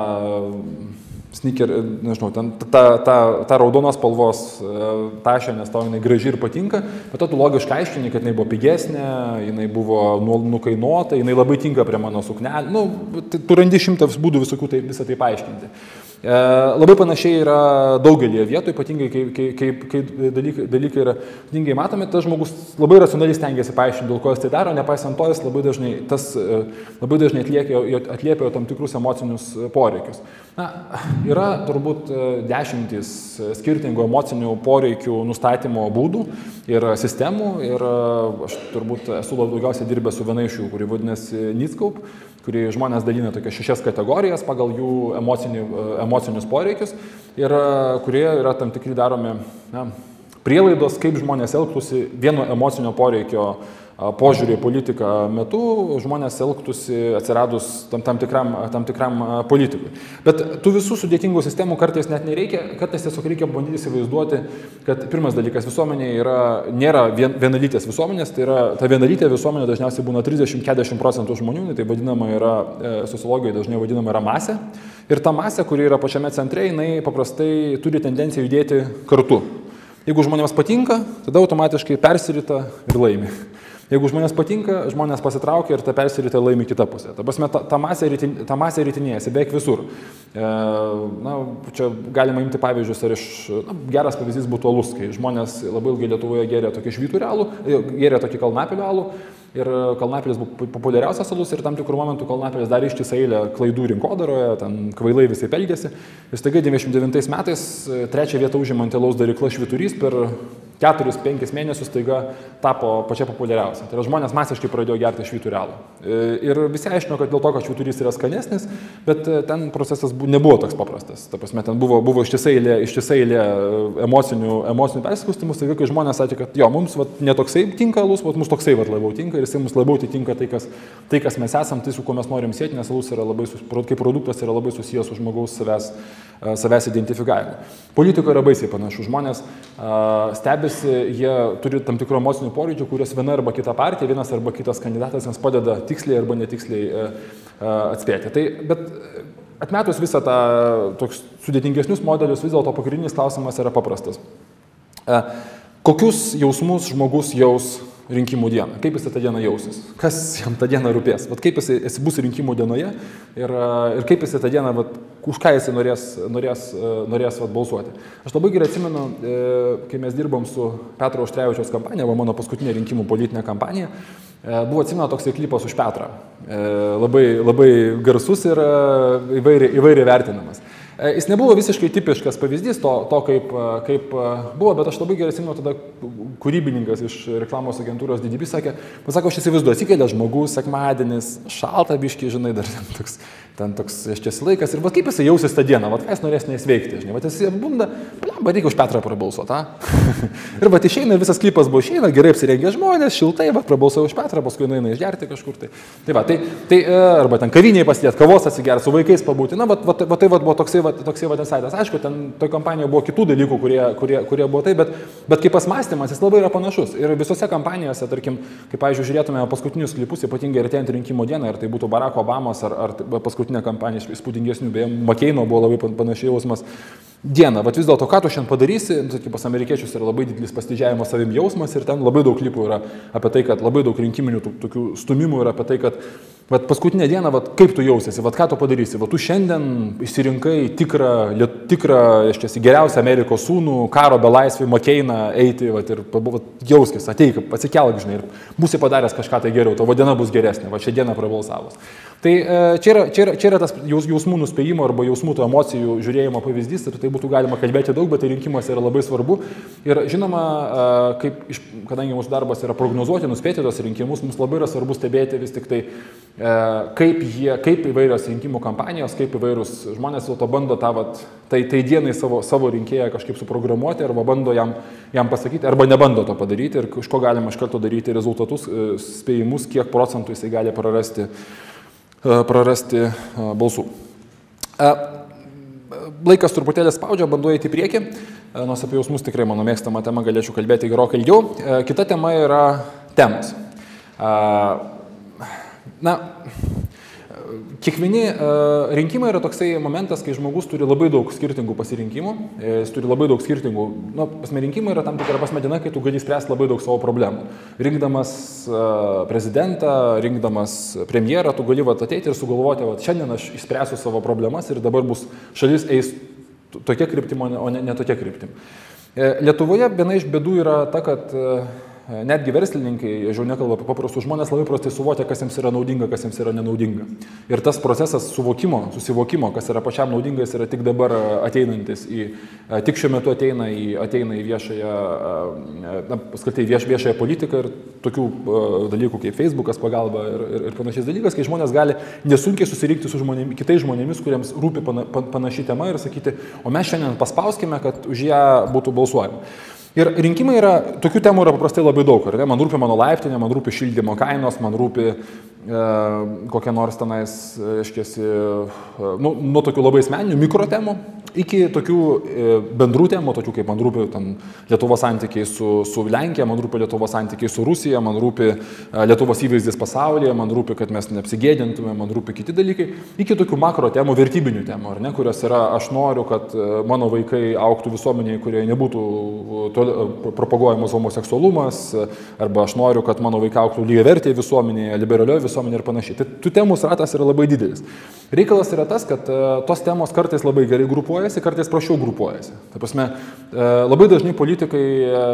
sneaker, nežinau, ta raudonos spalvos tašė, nes tau jinai graži ir patinka, bet tu logiškai aiškini, kad jinai buvo pigesnė, jinai buvo nukainuota, jinai labai tinka prie mano suknelį. Tu randi 100 būdų visą tai paaiškinti. Labai panašiai yra daugelį vietų, ypatingai kai dalykai yra ypatingai matomi, tas žmogus labai racionaliai stengiasi paaiškinti, dėl ko jis tai daro, nepaisant to, jis labai dažnai atliepia tam tikrus emocinius poreikius. Yra turbūt dešimtys skirtingų emocinių poreikių nustatymo būdų ir sistemų ir aš turbūt esu daugiausiai dirbęs su viena iš jų, kuri vadinasi Netscope, kuri žmonės dalina tokias 6 kategorijas pagal jų emocinius poreikius ir kurie yra tam tikri daromi prielaidos, kaip žmonės elgtųsi vieno emocinio poreikio požiūrį į politiką metu, žmonės elgtųsi atsiradus tam tikram politikui. Bet tų visų sudėtingų sistemų kartais net nereikia, kartais tiesiog reikia bandyti įsivaizduoti, kad pirmas dalykas visuomenė nėra vienalytės visuomenės, tai yra ta vienalytė visuomenė dažniausiai būna 30-40% žmonių, tai vadinama yra, sociologijoje dažnai vadinama yra masė. Ir ta masė, kuri yra pačiame centre, jinai paprastai turi tendenciją judėti kartu. Jeigu žmonėms patinka, tada automatiškai persirita ir laimi. Jeigu žmonės patinka, žmonės pasitraukia ir ta persirita laimi kitą pusę. Ta prasme, ta masė ritinėjasi beveik visur. Čia galima imti pavyzdžius, geras pavyzdys būtų alus, kai žmonės labai ilgai Lietuvoje gėrė tokį švyturį alų, gėrė tokį kalnapilio alų ir kalnapilis buvo populiariausias alus ir tam tikrų momentų kalnapilis darė ištisą eilę klaidų rinkodaroje, ten kvailai visai pelgėsi. Ir staiga 99 metais 3 vietą užimant alaus darykla švyturys per 4-5 mėnesius staiga tapo pačia populiariausia. Tai yra žmonės masiškai pradėjo gerti švyturį alų. Ir visi aiškino, kad dėl to, kad švyturys yra skanesnis, bet ten procesas nebuvo toks paprastas. Ta prasme, ten buvo ištisai eilė emocinių persiskustymų, staiga, kai žmonės sakė, kad jo, mums netoksai tinka alus, mums toksai labiau tinka ir jisai mums labiau atitinka tai, kas mes esam, tai su kuo mes norim sėti, nes alus yra labai, kaip produktas yra labai susijęs su žmogaus savęs identifikavimu. Politikoje yra baisiai panašu. Žmonės stebisi, jie turi tam tikrų emocinių poreikių, kurios viena arba kita partija, vienas arba kitas kandidatas jiems padeda tiksliai arba netiksliai atspėti. Bet atmetus visą tą toks sudėtingesnius modelius, vis dėlto pagrindinis klausimas yra paprastas. Kokius jausmus žmogus jaus rinkimų dieną? Kaip jis tą dieną jausis? Kas jam tą dieną rūpės? Kaip jis bus rinkimų dienoje ir kaip jis tą dieną, už ką jis norės balsuoti. Aš labai gerai atsimenu, kai mes dirbom su Petro Auštrevičiaus kampanija, mano paskutinė rinkimų politinė kampanija, buvo atsimena toksai klipas už Petrą. Labai garsus ir įvairiai vertinamas. Jis nebuvo visiškai tipiškas pavyzdys to kaip buvo, bet aš labai gerai atsimenu tada kūrybininkas iš reklamos agentūros DDB sakė, aš įsivaizduoju, atsikelia žmogus, sekmadienis, šalta biškiai, žinai, dar ten toks išties laikas ir kaip jis jausis tą dieną, ką jis norės neįsveikti, žinai, jis bunda, reikia už Petrą prabalsuoti, ir išeina, visas klipas buvo išeina, gerai apsirengę žmonės, šiltai, prabalsavo už Petrą, paskui nueina išgerti kažkur, arba ten kaviniai pasidėti, kavos atsigerti, su vaikais pabūti, tai buvo toksai saitas. Aišku, ten toj kampanijoje buvo kitų dalykų, kurie buvo tai, bet kaip pasmąstymas, jis labai yra panašus. Ir visose kampanijose, tarkim, kaip, pavyzdžiui, žiūrėtume paskutinius klipus, ypatingai artėjant rinkimų dieną, ar tai būtų Baracko Obamos, ar paskutinė kampanija iš įspūdingesnių, beje, McCaino buvo labai panašiai jausmas. Dieną, vis dėlto, ką tu šiandien padarysi, pas amerikiečius yra labai didelis pasididžiavimo savim jausmas ir ten labai daug klipų yra apie tai, kad labai daug rinkiminių tokių stumimų yra apie tai, kad paskutinę dieną, kaip tu jausiesi, ką tu padarysi, tu šiandien išsirinkai tikrą geriausią Amerikos sūnų, karo belaisvį, McCainą eiti ir jauskis, ateik, atsikelk, žinai, ir būsi padaręs kažką tai geriau, tavo diena bus geresnė, šią dieną prabalsavus. Tai čia yra tas jausmų nuspėjimo arba jausmų tų emocijų žiūrėjimo pavyzdys ir tai būtų galima kalbėti daug, bet tai rinkimuose yra labai svarbu. Ir žinoma, kadangi mūsų darbas yra prognozuoti, nuspėti tos rinkimus, mums labai yra svarbu stebėti vis tik tai, kaip įvairios rinkimų kampanijos, kaip įvairūs žmonės to bando tai dienai savo rinkėją kažkaip suprogramuoti arba bando jam pasakyti, arba nebando to padaryti ir iš ko galima iš karto daryti rezultatus, spėjimus, kiek procentų jisai gali prarasti balsų. Laikas truputėlį spaudžia, bandu eiti į priekį, nors apie jausmus tikrai mano mėgstama tema galėčiau kalbėti gerokai ilgiau. Kita tema yra temos. kiekvieni rinkimai yra toksai momentas, kai žmogus turi labai daug skirtingų pasirinkimų, jis turi labai daug skirtingų, rinkimai yra tam tikra prasme diena, kai tu gali spręsti labai daug savo problemų. Rinkdamas prezidentą, rinkdamas premjerą, tu gali ateiti ir sugalvoti, šiandien aš išspręsiu savo problemas ir dabar bus šalis eis tokia kryptim, o ne tokia kryptim. Lietuvoje viena iš bėdų yra ta, kad netgi verslininkai, aš jau nekalbu apie paprastus žmonės, labai prastai suvokia, kas jiems yra naudinga, kas jiems yra nenaudinga. Ir tas procesas susivokimo, kas yra pačiam naudingas, yra tik dabar ateinantis, tik šiuo metu ateina į viešąją politiką ir tokių dalykų kaip Facebookas pagalba ir panašiais dalykas, kai žmonės gali nesunkiai susirinkti su kitais žmonėmis, kuriems rūpi panaši tema ir sakyti, o mes šiandien paspauskime, kad už ją būtų balsuojama. Ir rinkimai tokių temų yra paprastai labai daug. Man rūpi mano laiptinė, man rūpi šildymo kainos, man rūpi kokie nors tenais, nuo tokių labai asmeninių mikrotemų iki tokių bendrų temų, tokių kaip man rūpi Lietuvos santykiai su Lenkija, man rūpi Lietuvos santykiai su Rusija, man rūpi Lietuvos įvaizdis pasaulyje, man rūpi, kad mes neapsigėdintume, man rūpi kiti dalykai, iki tokių makro temų, vertybinių temų, kurios yra, aš noriu, kad mano vaikai augtų visuomenėje, kurioje nebūtų propaguojamas homoseksualumas, arba aš noriu, kad mano vaikai augtų lygiavertėje visuomenėje, liberalioje visuomenėje ir panašiai. Tai tų temų ratas yra labai didelis. Reikalas yra tas, kad tos temos kartais labai gerai grupuojasi, kartais prašiau grupuojasi. Tai prasme, labai dažnai politikai,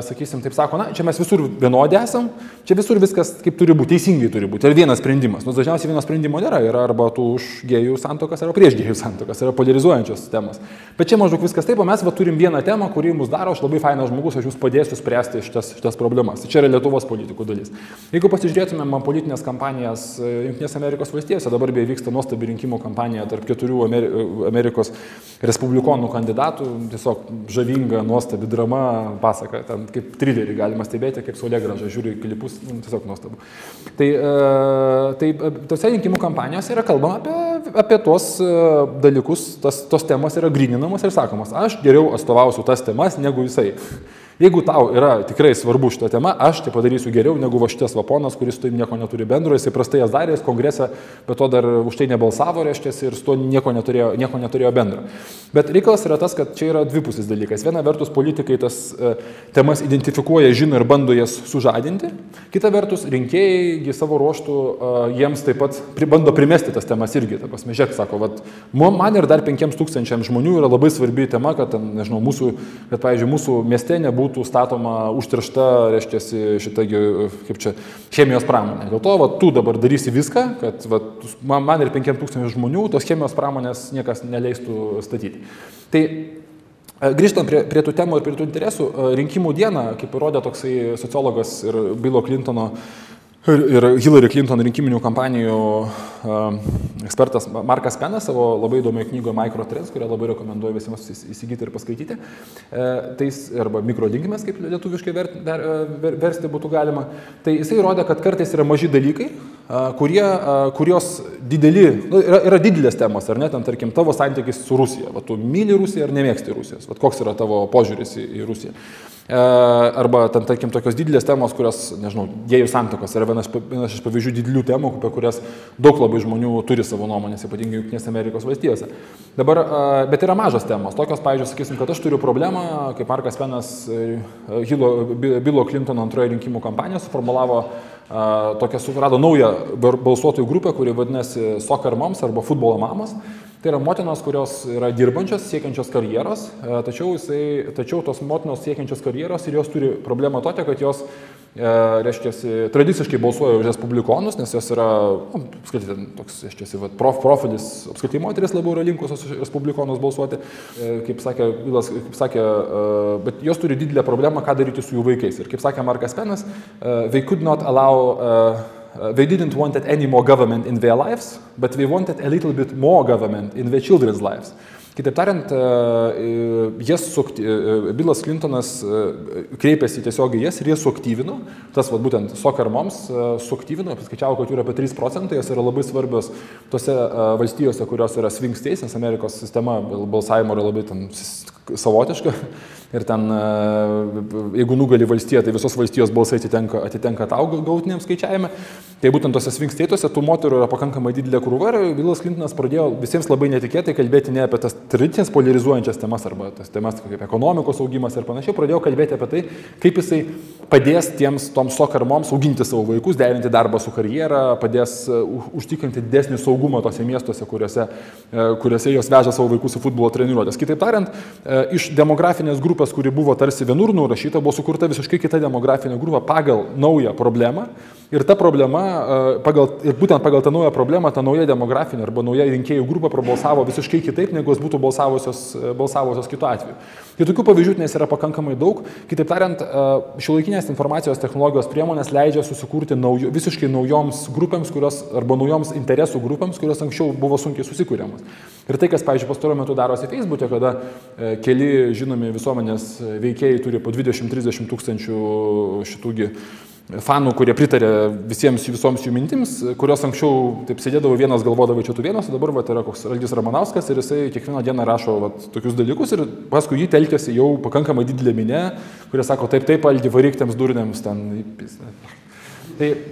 sakysim, taip sako, čia mes visur vienodi esam, čia visur viskas kaip turi būti, teisingai turi būti. Ir vienas sprendimas. Nors dažniausiai vieno sprendimo nėra, yra arba tu už gėjų santuokas, arba prieš gėjų santuokas, yra polarizuojančios temas. Bet čia maždaug viskas taip, o mes turim vieną temą, kuri mus daro, aš labai fainas žmogus, aš jūs padėsiu spręsti šitas problemas. Čia yra Lietuvos politikų dalis. Jeigu pasižiūrėtumėm politinės kampanijas Jungtinėse Amerikos valstijose, dabar beje vyksta nuostabi rinkimų kampanija tarp 4 Amerikos respublikonų kandidatų, tiesiog žavinga, nuostabi drama, pasaka, ten kaip trilerį galima stebėti, kaip Saulėgrąža žiūri klipus, tiesiog nuostabu. Tai tose rinkimų kampanijose yra kalbama apie tuos dalykus, tos temas yra gryninamos ir sakomas, aš geriau atstovausiu tas temas negu jisai. Jeigu tau yra tikrai svarbu šitą temą, aš tai padarysiu geriau negu šitas vaponas, kuris tu nieko neturi bendro, jisai prastai jas darė, kongrese, bet to dar už tai nebalsavo, reiškiasi, ir su to nieko neturėjo bendro. Bet reikalas yra tas, kad čia yra dvipusis dalykas. Viena vertus politikai tas temas identifikuoja, žino ir bando jas sužadinti, kita vertus rinkėjai savo ruoštų jiems taip pat bando primesti tas temas irgi. Ta prasme, žiūrėk, sako, man ir dar 5000 žmonių yra labai svarbi tema, kad, nežinau, pavyzdžiui, mūsų mieste nebūtų statoma užteršta, reiškiasi, chemijos pramonė. Dėl to tu dabar darysi viską, kad man ir 5000 žmonių tos chemijos pramonės niekas neleistų statyti. Tai grįžtant prie tų temų ir prie tų interesų, rinkimų dieną, kaip įrodė toksai sociologas ir Billo Clintono ir Hillary Clinton rinkiminių kampanijų ekspertas Markas Penas savo labai įdomioje knygoje Microtrends, kurią labai rekomenduoju visiems įsigyti ir paskaityti, arba mikrolinkimės, kaip lietuviškai versti būtų galima, tai jisai įrodė, kad kartais yra maži dalykai, kurios yra didelės temos, ar ne, ten, tarkim, tavo santykis su Rusija, tu myli Rusiją ar nemėgsti Rusijos, koks yra tavo požiūris į Rusiją. Arba, tarkim, tokios didelės temos, kurios, nežinau, gėjų santuokos yra vienas iš pavyzdžių didelių temų, apie kurias daug labai žmonių turi savo nuomonės, ypatingai Jungtinėse Amerikos valstijose. Dabar, bet yra mažos temos, tokios, pavyzdžiui, sakysim, kad aš turiu problemą, kaip Markas Penas Billo Clinton antroje rinkimų kampanijoje suformulavo tokią, surado naują balsuotojų grupę, kuri vadinasi Soccer Moms arba futbolo mamos. Tai yra motinos, kurios yra dirbančios, siekiančios karjeros, tačiau tos motinos siekiančios karjeros ir jos turi problemą tokią, kad jos, reiškiasi, tradiciškai balsuoja už respublikonus, nes jos yra, skaityti, toks, reiškiasi, profilis, apskritai moteris labiau yra linkusios respublikonus balsuoti, kaip sakė Bilas, bet jos turi didelę problemą, ką daryti su jų vaikais. Ir kaip sakė Markas Penas, they could not allow they didn't want any more government in their lives, but they wanted a little bit more government in their children's lives. Kitaip tariant, Billas Clintonas kreipėsi tiesiog į jas ir jie suaktyvino, tas būtent Soccer Moms suaktyvino, paskaičiavo, kad jų yra apie 3%, jos yra labai svarbios tose valstijose, kurios yra swing states, nes Amerikos sistema balsavimo yra labai ten savotiška. Ir ten, jeigu nugali valstija, tai visos valstijos balsai atitenka tau galutiniam skaičiavime. Tai būtent tose swing state'uose tų moterų yra pakankamai didelė krūva ir Billas Clintonas pradėjo visiems labai netikėtai kalbėti ne apie tas tradicinės polarizuojančias temas arba tas temas kaip ekonomikos augimas ir panašiai, pradėjo kalbėti apie tai, kaip jisai padės toms Soccer Moms auginti savo vaikus, derinti darbą su karjera, padės užtikrinti didesnį saugumą tose miestuose, kuriuose jos veža savo vaikus į futbolo treniruotės. Kitaip tariant, iš demografinės grupės, kuri buvo tarsi vienur nurašyta, buvo sukurta visiškai kita demografinė grupė pagal naują problemą. Ir ta problema, būtent pagal tą naują problemą, ta nauja demografinė arba nauja rinkėjų grupė prabalsavo visiškai kitaip, negu jos būtų balsavusios kitu atveju. Tai tokių pavyzdžių nes yra pakankamai daug. Kitaip tariant, šiuolaikinės informacijos technologijos priemonės leidžia susikurti visiškai naujoms grupėms, arba naujoms interesų grupėms, kurios anksčiau buvo sunkiai susikūriamas. Ir tai, kas, pavyzdžiui, pastaruoju metu darosi Facebook'e, kada keli žinomi visuomenės veikėjai turi po 20-30 tūkstančių šitųgi fanų, kurie pritarė visoms jų mintims, kurios anksčiau taip sėdėdavo vienas galvodavo čia tu vienas, o dabar yra koks Algis Ramanauskas ir jisai kiekvieną dieną rašo tokius dalykus ir paskui jį telkėsi jau pakankamai didelė minė, kurie sako taip, Algi, varyk tiems durniams ten. Ir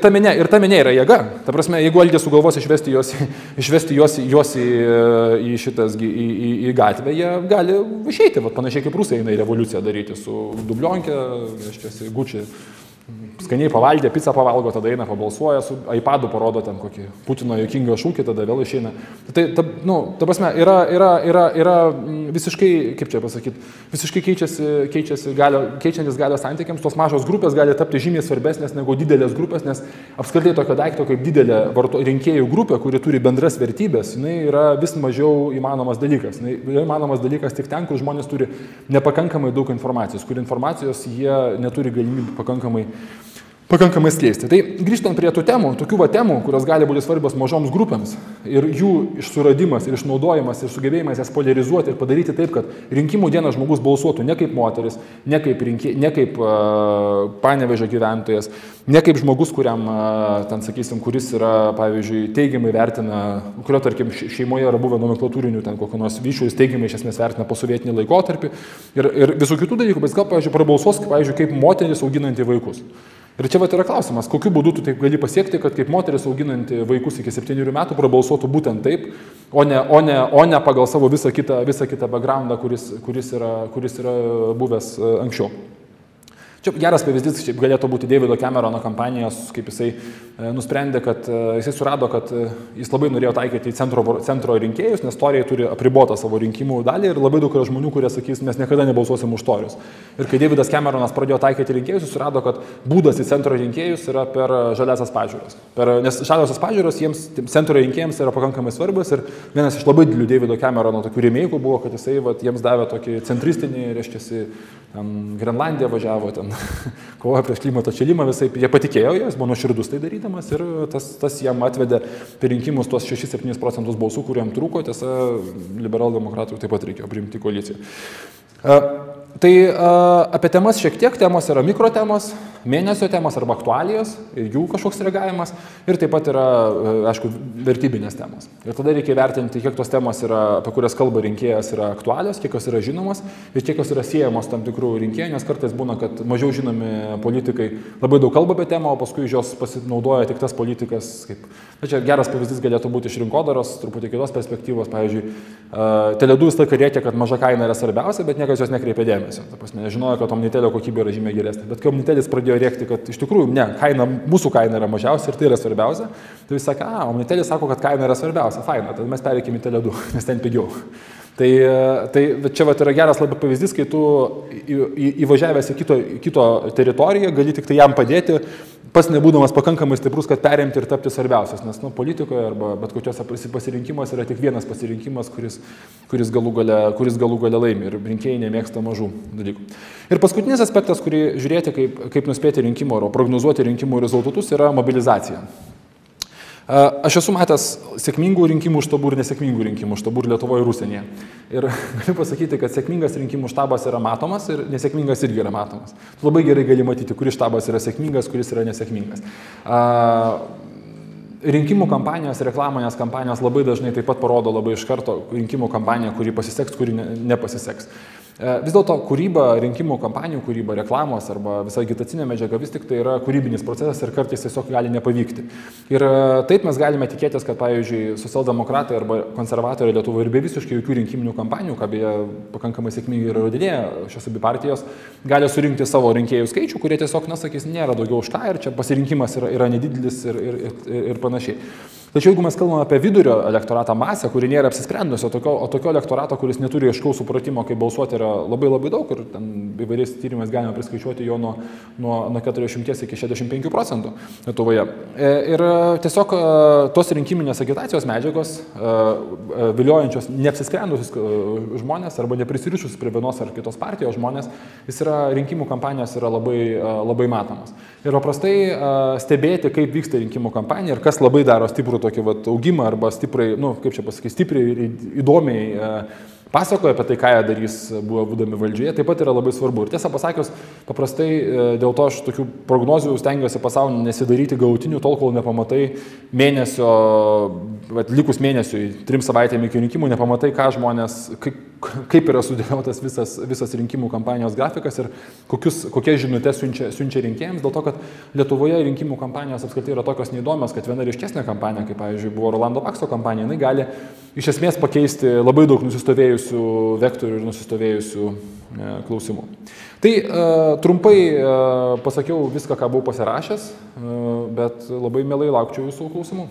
ta minė yra jėga. Ta prasme, jeigu Algis sugalvos išvesti juos į gatvę, jie gali išeiti, panašiai kaip rusai eina į revoliuciją daryti su dublionkė, Gucci. Skaniai pavalgė, pizzą pavalgo, tada eina pabalsuoja, su iPadu parodo ten kokį Putino juokingą šūkį, tada vėl išeina. Ta prasme, yra visiškai, kaip čia pasakyti, visiškai keičiantis galios santykiams, tos mažos grupės gali tapti žymiai svarbesnės negu didelės grupės, nes apskritai tokio daikto kaip didelė rinkėjų grupė, kuri turi bendras vertybės, jinai yra vis mažiau įmanomas dalykas. Jinai įmanomas dalykas tik ten, kur žmonės turi nepakankamai daug informacijos, kur informacijos jie neturi galimybę pakankamai skleisti. Tai grįžtant prie tų temų, tokių temų, kurios gali būti svarbios mažoms grupėms ir jų suradimas ir išnaudojimas ir sugebėjimas jas polarizuoti ir padaryti taip, kad rinkimų dieną žmogus balsuotų ne kaip moteris, ne kaip Panevėžio gyventojas, ne kaip žmogus, kuriam, ten sakysim, kuris yra, pavyzdžiui, teigiamai vertina, kurio, tarkim, šeimoje yra buvę nomenklatūrinių ten kokio nors vyšių, jis teigiamai iš esmės vertina posovietinį laikotarpį ir visų kitų dalykų, bet gal, pavyzdžiui, prabalsuos, pavyzdžiui, kaip moteris auginanti vaikus. Ir čia yra klausimas, kokiu būdu tu taip gali pasiekti, kad kaip moteris auginanti vaikus iki 7 metų prabalsuotų būtent taip, o ne pagal savo visą kitą backgroundą, kuris yra buvęs anksčiau. Čia geras pavyzdys galėtų būti Davido Camerono kampanijos, kaip jisai nusprendė, kad jisai surado, kad jis labai norėjo taikyti centro rinkėjus, nes toriai turi apribotą savo rinkimų dalį ir labai daug yra žmonių, kurie sakys, mes niekada nebalsuosim už torius. Ir kai Davidas Cameronas pradėjo taikyti rinkėjus, jis surado, kad būdas į centro rinkėjus yra per žaliasias pažiūras. Nes žaliosios pažiūros jiems, centro rinkėjams yra pakankamai svarbios ir vienas iš labai didelių Davido Camerono tokių rėmėjų buvo, kad jisai jiems davė tokį centristinį, reiškiasi, Grenlandiją važiavo, ten kovoja prieš klimato atšilimą, visai jie patikėjo, jis buvo nuoširdus tai darydamas ir tas jam atvedė per rinkimus tuos 6-7% balsų, kuriam trūko, tiesa, liberaldemokratų taip pat reikėjo priimti koaliciją. Tai apie temas šiek tiek, temos yra mikrotemos, mėnesio temos arba aktualijos ir jų kažkoks reagavimas ir taip pat yra, aišku, vertybinės temos. Ir tada reikia vertinti, kiek tos temos yra, apie kurias kalba rinkėjas, yra aktualios, kiek jos yra žinomos ir kiek jos yra siejamos tam tikrų rinkėjų, nes kartais būna, kad mažiau žinomi politikai labai daug kalba apie temą, o paskui iš jos pasinaudoja tik tas politikas. Čia geras pavyzdys galėtų būti iš rinkodaros, truputį kitos perspektyvos. Pavyzdžiui, Tele2 visą laiką rėkia, kad maža kaina yra svarbiausia, bet niekas jos nekreipia dėmesio. Nežinojo, kad Omnitelio kokybė yra žymiai geresnė. Bet kai Omnitelis pradėjo rėkti, kad iš tikrųjų ne, mūsų kaina yra mažiausia ir tai yra svarbiausia, tai vis sakė, Omnitelis sako, kad kaina yra svarbiausia, faina, tad mes pereikime į Tele2, nes ten pigiau. Tai čia yra geras labai pavyzdys, kai tu įvažiavęs į kito teritoriją gali tik tai jam padėti, pats nebūdamas pakankamai stiprus, kad perimti ir tapti svarbiausias, nes politikoje arba bet kokiuose pasirinkimuose yra tik vienas pasirinkimas, kuris galų gale laimi ir rinkėjai nemėgsta mažų dalykų. Ir paskutinis aspektas, kurį žiūrėti, kaip nuspėti rinkimų ar prognozuoti rinkimų rezultatus, yra mobilizacija. Aš esu matęs sėkmingų rinkimų štabų ir nesėkmingų rinkimų štabų ir Lietuvoje ir užsienyje. Ir galiu pasakyti, kad sėkmingas rinkimų štabas yra matomas ir nesėkmingas irgi yra matomas. Tu labai gerai gali matyti, kuris štabas yra sėkmingas, kuris yra nesėkmingas. Rinkimų kampanijos, reklamonės kampanijos labai dažnai taip pat parodo labai iš karto rinkimų kampaniją, kuri pasiseks, kuri nepasiseks. Vis dėlto kūryba, rinkimų kampanijų kūryba, reklamos arba visa agitacinė medžiaga vis tik tai yra kūrybinis procesas ir kartais tiesiog gali nepavykti. Ir taip mes galime tikėtis, kad, pavyzdžiui, socialdemokratai arba konservatoriai Lietuvoje ir be visiškai jokių rinkiminių kampanijų, ką beje pakankamai sėkmingai yra rodinėję šios abi partijos, gali surinkti savo rinkėjų skaičių, kurie tiesiog, sakys, nėra daugiau už ką ir čia pasirinkimas yra nedidelis ir panašiai. Tačiau jeigu mes kalbame apie vidurio elektoratą masę, kuri nėra apsisprendusi, o tokio elektorato, kuris neturi aiškaus supratimo, kaip balsuoti, yra labai daug ir įvairiais tyrimais galime priskaičiuoti jo nuo 40 iki 65% Lietuvoje. Ir tiesiog tos rinkiminės agitacijos medžiagos, viliojančios neapsisprendusius žmonės arba neprisirišus prie vienos ar kitos partijos žmonės, rinkimų kampanijos yra labai matomas. Ir paprastai stebėti, kaip vyksta rinkimų kampanija ir kas labai daro stiprų tokį augimą arba stipriai, kaip čia pasakyti, stipriai ir įdomiai pasakoja apie tai, ką jie darys būdami valdžioje, taip pat yra labai svarbu. Ir tiesą pasakius, paprastai dėl to aš tokių prognozių stengiuosi pasaulyje nesidaryti galutinių, tol kol nepamatai mėnesio, likus mėnesiui, 3 savaitėm iki rinkimų, nepamatai, ką žmonės, kaip yra sudėliotas visas rinkimų kampanijos grafikas ir kokias žinutės siunčia rinkėjams, dėl to, kad Lietuvoje rinkimų kampanijos apskritai yra tokios neįdomios, kad viena ryškesnė kampanija, kaip pavyzdžiui buvo Rolando Pakso kampanija, jinai gali iš esmės pakeisti labai daug nusistovėjusių vektorių ir nusistovėjusių klausimų. Tai trumpai pasakiau viską, ką buvau pasirašęs, bet labai mielai laukčiau jūsų klausimų.